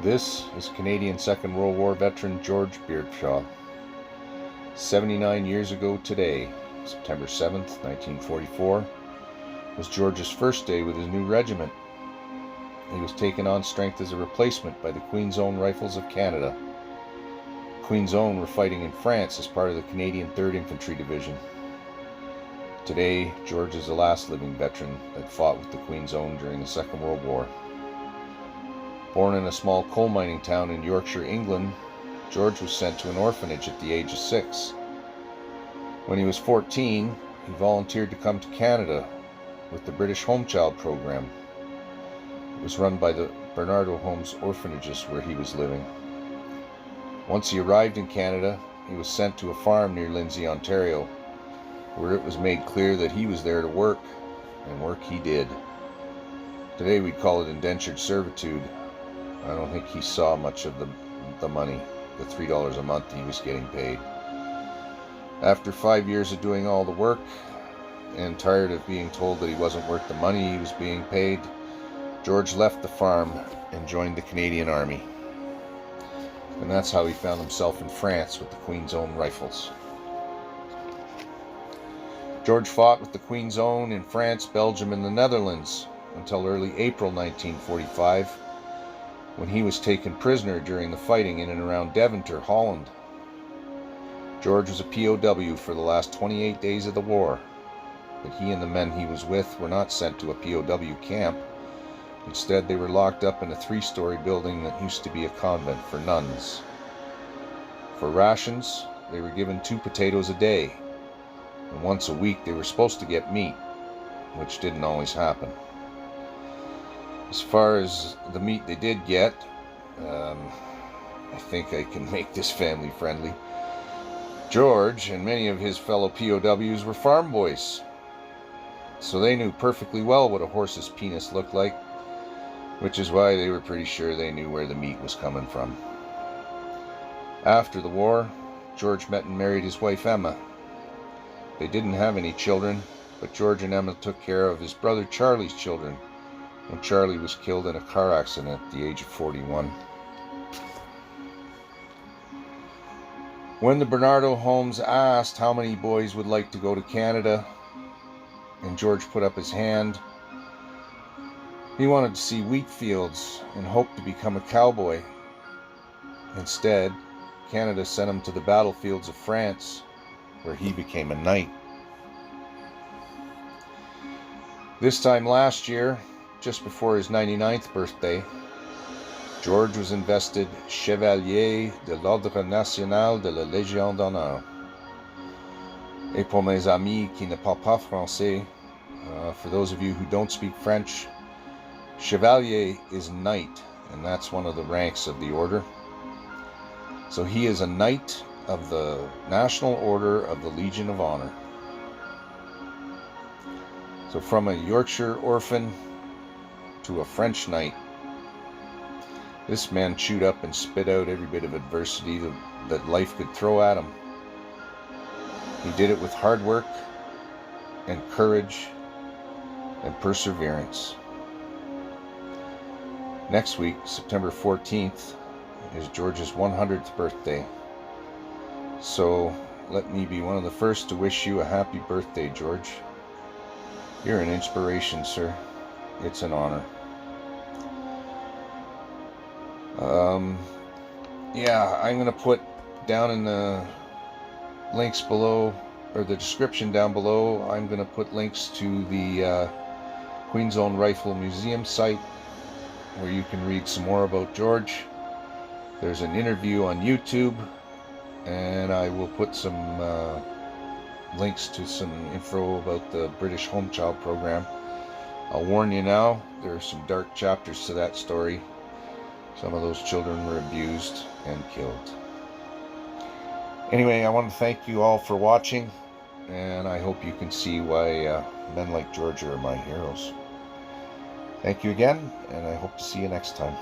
This is Canadian Second World War veteran George Beardshaw. 79 years ago today, September 7th, 1944, was George's first day with his new regiment. He was taken on strength as a replacement by the Queen's Own Rifles of Canada. Queen's Own were fighting in France as part of the Canadian 3rd Infantry Division. Today, George is the last living veteran that fought with the Queen's Own during the Second World War. Born in a small coal mining town in Yorkshire, England, George was sent to an orphanage at the age of 6. When he was 14, he volunteered to come to Canada with the British Home Child program. It was run by the Bernardo Homes orphanages where he was living. Once he arrived in Canada, he was sent to a farm near Lindsay, Ontario, where it was made clear that he was there to work, and work he did. Today we'd call it indentured servitude. I don't think he saw much of the money, the $3 a month he was getting paid. After 5 years of doing all the work, and tired of being told that he wasn't worth the money he was being paid, George left the farm and joined the Canadian Army. And that's how he found himself in France with the Queen's Own Rifles. George fought with the Queen's Own in France, Belgium, and the Netherlands until early April 1945, when he was taken prisoner during the fighting in and around Deventer, Holland. George was a POW for the last 28 days of the war, but he and the men he was with were not sent to a POW camp. Instead, they were locked up in a 3-story building that used to be a convent for nuns. For rations, they were given 2 potatoes a day, and once a week they were supposed to get meat, which didn't always happen. As far as the meat they did get, I think I can make this family friendly. George and many of his fellow POWs were farm boys, so they knew perfectly well what a horse's penis looked like, which is why they were pretty sure they knew where the meat was coming from. After the war, George met and married his wife Emma. They didn't have any children, but George and Emma took care of his brother Charlie's children when Charlie was killed in a car accident at the age of 41. When the Bernardo Homes asked how many boys would like to go to Canada, and George put up his hand, he wanted to see wheat fields and hoped to become a cowboy. Instead, Canada sent him to the battlefields of France, where he became a knight. This time last year, just before his 99th birthday, George was invested Chevalier de l'Ordre National de la Légion d'Honneur. Et pour mes amis qui ne parlent pas français, for those of you who don't speak French, Chevalier is knight, and that's one of the ranks of the order. So he is a knight of the National Order of the Legion of Honor. So from a Yorkshire orphan to a French knight, this man chewed up and spit out every bit of adversity that life could throw at him. He did it with hard work and courage and perseverance. Next week, September 14th, is George's 100th birthday. So let me be one of the first to wish you a happy birthday, George. You're an inspiration, sir. It's an honor. I'm going to put down in the links below, or the description down below, I'm going to put links to the Queen's Own Rifle Museum site, where you can read some more about George. There's an interview on YouTube, and I will put some links to some info about the British Home Child program. I'll warn you now, there are some dark chapters to that story. Some of those children were abused and killed. Anyway, I want to thank you all for watching, and I hope you can see why men like George are my heroes. Thank you again, and I hope to see you next time.